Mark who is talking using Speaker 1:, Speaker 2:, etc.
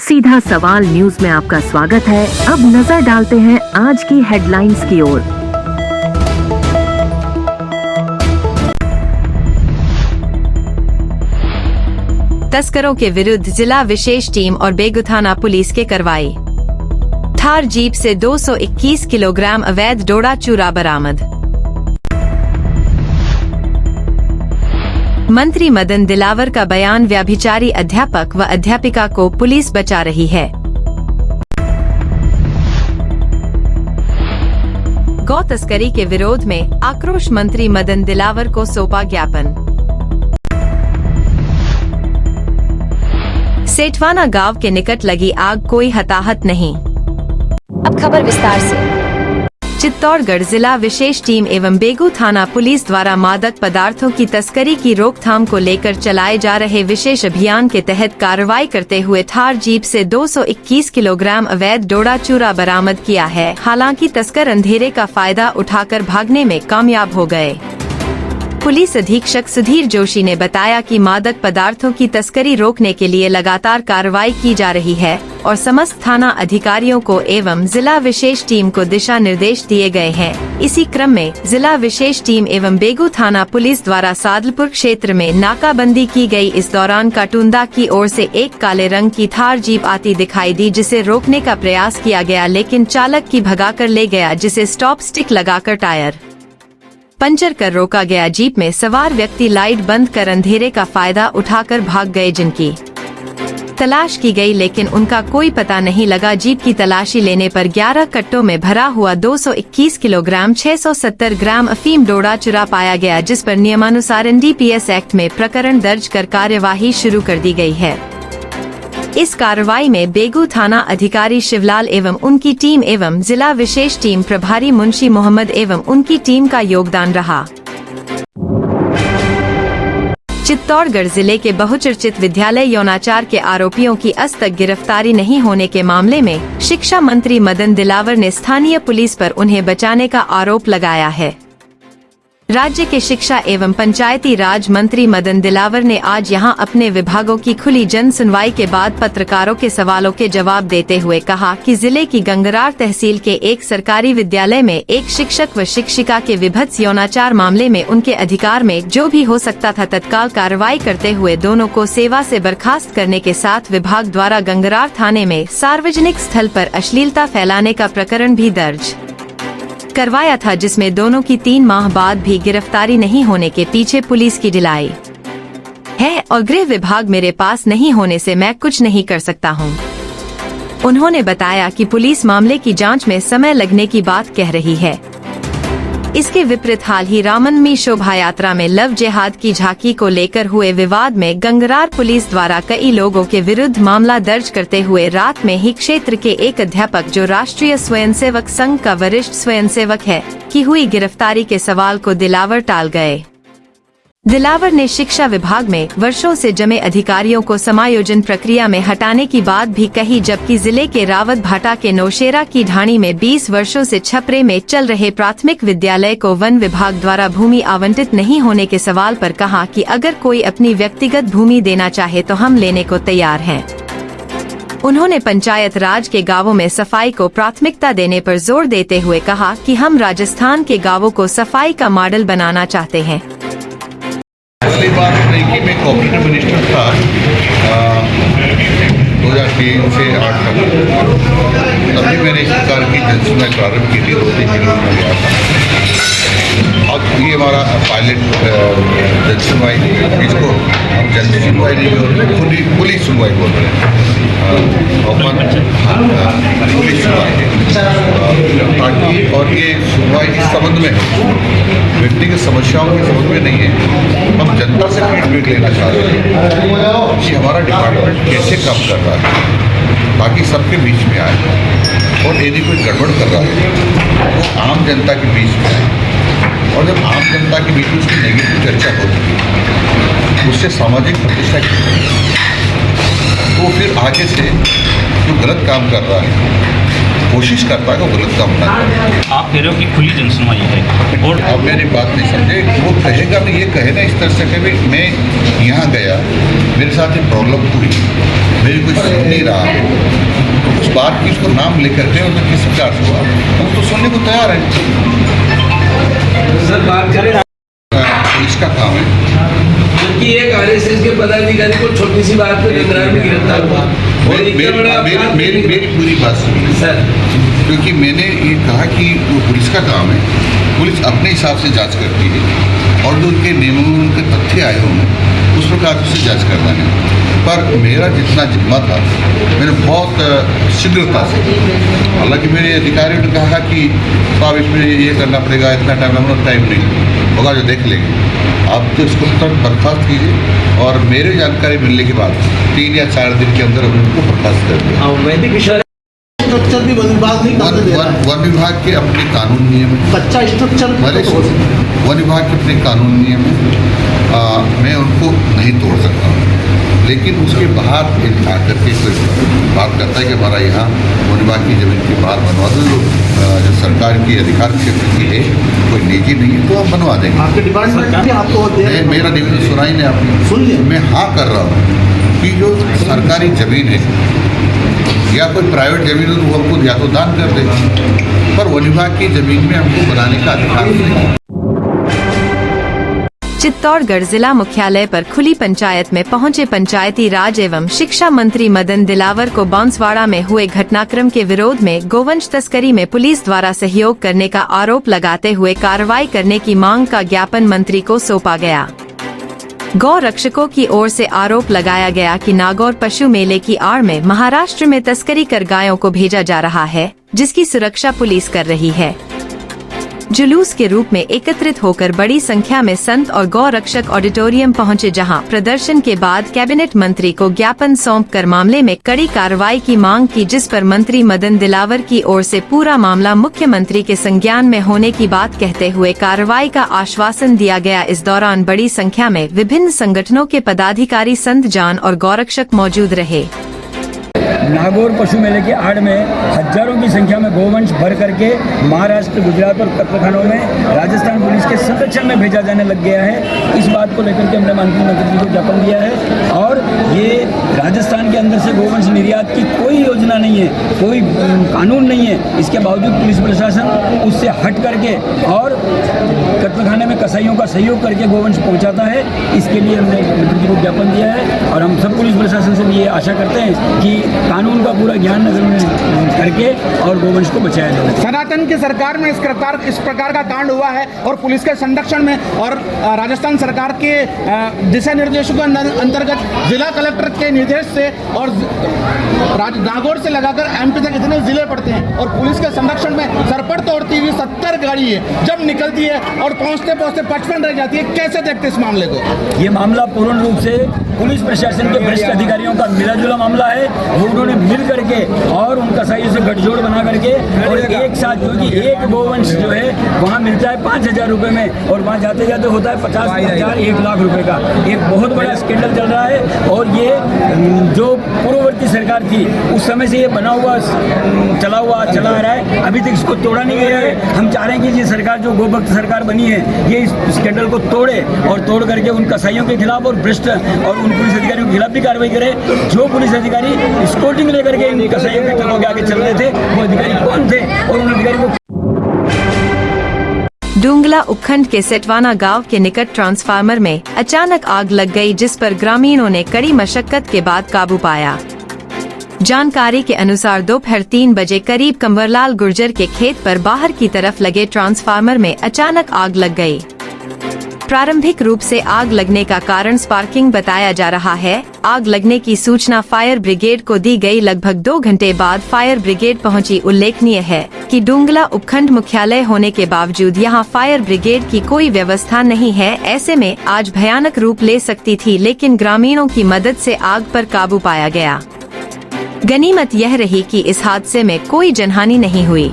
Speaker 1: सीधा सवाल न्यूज में आपका स्वागत है। अब नजर डालते हैं आज की हेडलाइंस की ओर।
Speaker 2: तस्करों के विरुद्ध जिला विशेष टीम और बेगू थाना पुलिस के कार्रवाई। थार जीप से 221 किलोग्राम अवैध डोडा चूरा बरामद। मंत्री मदन दिलावर का बयान, व्यभिचारी अध्यापक व अध्यापिका को पुलिस बचा रही है। गौ तस्करी के विरोध में आक्रोश, मंत्री मदन दिलावर को सौंपा ज्ञापन। सेठवाना गांव के निकट लगी आग, कोई हताहत नहीं।
Speaker 3: अब खबर विस्तार से।
Speaker 2: चित्तौड़गढ़ जिला विशेष टीम एवं बेगू थाना पुलिस द्वारा मादक पदार्थों की तस्करी की रोकथाम को लेकर चलाए जा रहे विशेष अभियान के तहत कार्रवाई करते हुए थार जीप से 221 किलोग्राम अवैध डोडा चूरा बरामद किया है। हालांकि तस्कर अंधेरे का फायदा उठाकर भागने में कामयाब हो गए। पुलिस अधीक्षक सुधीर जोशी ने बताया कि मादक पदार्थों की तस्करी रोकने के लिए लगातार कार्रवाई की जा रही है और समस्त थाना अधिकारियों को एवं जिला विशेष टीम को दिशा निर्देश दिए गए हैं। इसी क्रम में जिला विशेष टीम एवं बेगू थाना पुलिस द्वारा सादलपुर क्षेत्र में नाकाबंदी की गई। इस दौरान काटुंदा की ओर से एक काले रंग की थार जीप आती दिखाई दी, जिसे रोकने का प्रयास किया गया, लेकिन चालक की भगाकर ले गया, जिसे स्टॉप स्टिक लगाकर टायर पंचर कर रोका गया। जीप में सवार व्यक्ति लाइट बंद कर अंधेरे का फायदा उठाकर भाग गए, जिनकी तलाश की गई, लेकिन उनका कोई पता नहीं लगा। जीप की तलाशी लेने पर 11 कट्टों में भरा हुआ 221 किलोग्राम 670 ग्राम अफीम डोडा चुरा पाया गया, जिस पर नियमानुसार एनडीपीएस एक्ट में प्रकरण दर्ज कर कार्यवाही शुरू कर दी गई है। इस कार्रवाई में बेगू थाना अधिकारी शिवलाल एवं उनकी टीम एवं जिला विशेष टीम प्रभारी मुंशी मोहम्मद एवं उनकी टीम का योगदान रहा। चित्तौड़गढ़ जिले के बहुचर्चित विद्यालय यौनाचार के आरोपियों की आज तक गिरफ्तारी नहीं होने के मामले में शिक्षा मंत्री मदन दिलावर ने स्थानीय पुलिस पर उन्हें बचाने का आरोप लगाया है। राज्य के शिक्षा एवं पंचायती राज मंत्री मदन दिलावर ने आज यहां अपने विभागों की खुली जन सुनवाई के बाद पत्रकारों के सवालों के जवाब देते हुए कहा कि जिले की गंगरार तहसील के एक सरकारी विद्यालय में एक शिक्षक व शिक्षिका के विभत्स यौनाचार मामले में उनके अधिकार में जो भी हो सकता था तत्काल कार्रवाई करते हुए दोनों को सेवा से बर्खास्त करने के साथ विभाग द्वारा गंगरार थाने में सार्वजनिक स्थल पर अश्लीलता फैलाने का प्रकरण भी दर्ज करवाया था, जिसमें दोनों की 3 माह बाद भी गिरफ्तारी नहीं होने के पीछे पुलिस की ढिलाई है और गृह विभाग मेरे पास नहीं होने से मैं कुछ नहीं कर सकता हूं। उन्होंने बताया कि पुलिस मामले की जांच में समय लगने की बात कह रही है। इसके विपरीत हाल ही रामनवमी शोभा यात्रा में लव जिहाद की झांकी को लेकर हुए विवाद में गंगरार पुलिस द्वारा कई लोगों के विरुद्ध मामला दर्ज करते हुए रात में ही क्षेत्र के एक अध्यापक, जो राष्ट्रीय स्वयंसेवक संघ का वरिष्ठ स्वयंसेवक है, की हुई गिरफ्तारी के सवाल को दिलावर टाल गए। दिलावर ने शिक्षा विभाग में वर्षों से जमे अधिकारियों को समायोजन प्रक्रिया में हटाने की बात भी कही, जबकि जिले के रावत भाटा के नौशेरा की ढाणी में 20 वर्षों से छपरे में चल रहे प्राथमिक विद्यालय को वन विभाग द्वारा भूमि आवंटित नहीं होने के सवाल पर कहा कि अगर कोई अपनी व्यक्तिगत भूमि देना चाहे तो हम लेने को तैयार हैं। उन्होंने पंचायत राज के गांवों में सफाई को प्राथमिकता देने पर जोर देते हुए कहा कि हम राजस्थान के गांवों को सफाई का मॉडल बनाना चाहते हैं।
Speaker 4: पिछली बार अमेरिकी में कोऑपरेटिव मिनिस्टर था 2003 से 8 तक, तभी मैंने इस प्रकार की जनसुनवाई प्रारंभ की थी, 2-3 जिलों में गया था। अब ये हमारा पायलट जनसुनवाई, इसको हम जनसुनवाई नहीं बोल रहे, पुलिस सुनवाई बोल रहे हैं। पुलिस सुनवाई है ताकि, और ये सुनवाई इस संबंध में व्यक्तिगत समस्याओं के संबंध में नहीं है, हम जनता से फीडबैक लेना चाह रहे हैं कि हमारा डिपार्टमेंट कैसे काम कर रहा है, ताकि सबके बीच में आए, और यदि कोई गड़बड़ कर रहा है वो आम जनता के बीच में आए, और जब आम जनता के बीच में उसकी नेगेटिव चर्चा होती है, उससे सामाजिक प्रतिष्ठा तो फिर आगे से जो गलत काम कर रहा है कोशिश करता है वो गलत काम ना करे।
Speaker 5: आप कह रहे हो कि खुली जनसुनवाई है, और
Speaker 4: आप मेरी बात नहीं समझे। वो कहेगा नहीं, ये कहे ना इस तरह से कि मैं यहाँ गया, मेरे साथ ये प्रॉब्लम हुई, मेरी कोई सुन नहीं रहा, बात की, उसको नाम लेकर के और किस प्रकार से हुआ, हम तो सुनने को तैयार हैं।
Speaker 6: सर बात करें
Speaker 4: पुलिस का काम है।
Speaker 6: कि एक आरएसएस के पदाधिकारी को छोटी सी बात पे गंगरार में गिरफ्तार हुआ और
Speaker 4: मेरी पूरी बात सुनिए
Speaker 6: सर,
Speaker 4: क्योंकि मैंने ये कहा कि वो पुलिस का काम है, पुलिस अपने हिसाब से जांच करती है और जो उनके नियमों के तथ्य आए होंगे उस प्रकार से जांच करना है। पर मेरा जितना जिम्मा था मैंने बहुत शीघ्रता से, हालांकि मेरे अधिकारियों ने कहा कि साहब इसमें ये करना पड़ेगा, इतना टाइम नहीं होगा, जो देख लेंगे आप, तो इसको तुरंत बर्खास्त कीजिए। और मेरे जानकारी मिलने के बाद 3 या 4 दिन के अंदर हमने उनको बर्खास्त कर दिया।
Speaker 6: वैदिक विषय
Speaker 7: स्ट्रक्चर भी वन विभाग नहीं करने दे रहा है।
Speaker 4: वन विभाग के अपने कानून नियम है,
Speaker 7: कच्चा स्ट्रक्चर
Speaker 4: वन विभाग के अपने कानून नियम है, मैं उनको नहीं तोड़ सकता हूँ। लेकिन उसके बाहर आकर के कोई बात करता है कि हमारा यहाँ वन विभाग की जमीन के बाहर बनवा दो, जो सरकार की अधिकार क्षेत्र की है, कोई निजी नहीं है, तो हम बनवा देंगे।
Speaker 7: आपके डिपार्टमेंट भी आपको
Speaker 4: मेरा निवेदन सुना ही नहीं आपने,
Speaker 7: सुन लिया।
Speaker 4: मैं हाँ कर रहा हूँ कि जो सरकारी जमीन है या कोई प्राइवेट जमीन है तो वो हमको या तो दान कर दे, पर वन विभाग की जमीन में हमको बनाने का अधिकार नहीं है।
Speaker 2: चित्तौड़गढ़ जिला मुख्यालय पर खुली पंचायत में पहुंचे पंचायती राज एवं शिक्षा मंत्री मदन दिलावर को बांसवाड़ा में हुए घटनाक्रम के विरोध में गोवंश तस्करी में पुलिस द्वारा सहयोग करने का आरोप लगाते हुए कार्रवाई करने की मांग का ज्ञापन मंत्री को सौंपा गया। गौ रक्षकों की ओर से आरोप लगाया गया कि नागौर पशु मेले की आड़ में महाराष्ट्र में तस्करी कर गायों को भेजा जा रहा है, जिसकी सुरक्षा पुलिस कर रही है। जुलूस के रूप में एकत्रित होकर बड़ी संख्या में संत और गौ रक्षक ऑडिटोरियम पहुंचे, जहां प्रदर्शन के बाद कैबिनेट मंत्री को ज्ञापन सौंपकर मामले में कड़ी कार्रवाई की मांग की, जिस पर मंत्री मदन दिलावर की ओर से पूरा मामला मुख्यमंत्री के संज्ञान में होने की बात कहते हुए कार्रवाई का आश्वासन दिया गया। इस दौरान बड़ी संख्या में विभिन्न संगठनों के पदाधिकारी, संत जान और गौरक्षक मौजूद रहे।
Speaker 8: नागौर पशु मेले की आड़ में हजारों की संख्या में गोवंश भर करके महाराष्ट्र, गुजरात और कत्लखानों में राजस्थान पुलिस के संरक्षण में भेजा जाने लग गया है। इस बात को लेकर के हमने माननीय मंत्री जी को ज्ञापन दिया है और ये राजस्थान के अंदर से गोवंश निर्यात की कोई योजना नहीं है, कोई कानून नहीं है। इसके बावजूद पुलिस प्रशासन उससे हट करके और कत्लखाने में कसाईयों का सहयोग करके गोवंश पहुँचाता है। इसके लिए हमने मंत्री जी को ज्ञापन दिया है और हम सब पुलिस प्रशासन से भी ये आशा करते हैं कि कानून का पूरा ज्ञान नगर में करके और गोवंश को बचाया जाए।
Speaker 9: सनातन की सरकार में इस प्रकार का कांड हुआ है और पुलिस के संरक्षण में और राजस्थान सरकार के दिशा निर्देशों के अंतर्गत जिला कलेक्टर के निर्देश से और नागौर से लगाकर एमपी तक इतने जिले पड़ते हैं और पुलिस के संरक्षण में सरपट तोड़ती हुई 70 गाड़ी है, जब निकलती है और पहुंचते पहुंचते 55 रह जाती है। कैसे देखते इस मामले को?
Speaker 8: ये मामला पूर्ण रूप से पुलिस प्रशासन के वरिष्ठ अधिकारियों का मिलाजुला मामला है। वो उन्होंने मिल करके और उन कसाईयों से गठजोड़ बना करके और एक साथ, क्योंकि एक गोवंश जो है वहाँ मिलता है 5,000 रुपये में और वहाँ जाते जाते होता है 50,000 1 लाख रुपए का। एक बहुत बड़ा स्कैंडल चल रहा है और ये जो पूर्ववर्ती सरकार थी उस समय से ये बना हुआ चला आ रहा है, अभी तक इसको तोड़ा नहीं गया है। हम चाह रहे हैं कि ये सरकार जो गोभक्त सरकार बनी है ये इस स्कैंडल को तोड़े और तोड़ करके उन कसाईयों के खिलाफ और भ्रष्ट और उन पुलिस अधिकारियों के खिलाफ भी कार्रवाई करे। जो पुलिस अधिकारी स्कोटिंग लेकर के इन कसाईयों के ट्रकों के आगे चल रहे थे वो अधिकारी कौन थे और उन अधिकारी को।
Speaker 2: डूंगला उपखंड के सेटवाना गांव के निकट ट्रांसफार्मर में अचानक आग लग गई, जिस पर ग्रामीणों ने कड़ी मशक्कत के बाद काबू पाया। जानकारी के अनुसार दोपहर 3 बजे करीब कंवरलाल गुर्जर के खेत पर बाहर की तरफ लगे ट्रांसफार्मर में अचानक आग लग गई। प्रारंभिक रूप से आग लगने का कारण स्पार्किंग बताया जा रहा है। आग लगने की सूचना फायर ब्रिगेड को दी गई। लगभग 2 घंटे बाद फायर ब्रिगेड पहुंची। उल्लेखनीय है कि डूंगला उपखंड मुख्यालय होने के बावजूद यहां फायर ब्रिगेड की कोई व्यवस्था नहीं है। ऐसे में आज भयानक रूप ले सकती थी, लेकिन ग्रामीणों की मदद से आग पर काबू पाया गया। गनीमत यह रही कि इस हादसे में कोई जनहानि नहीं हुई।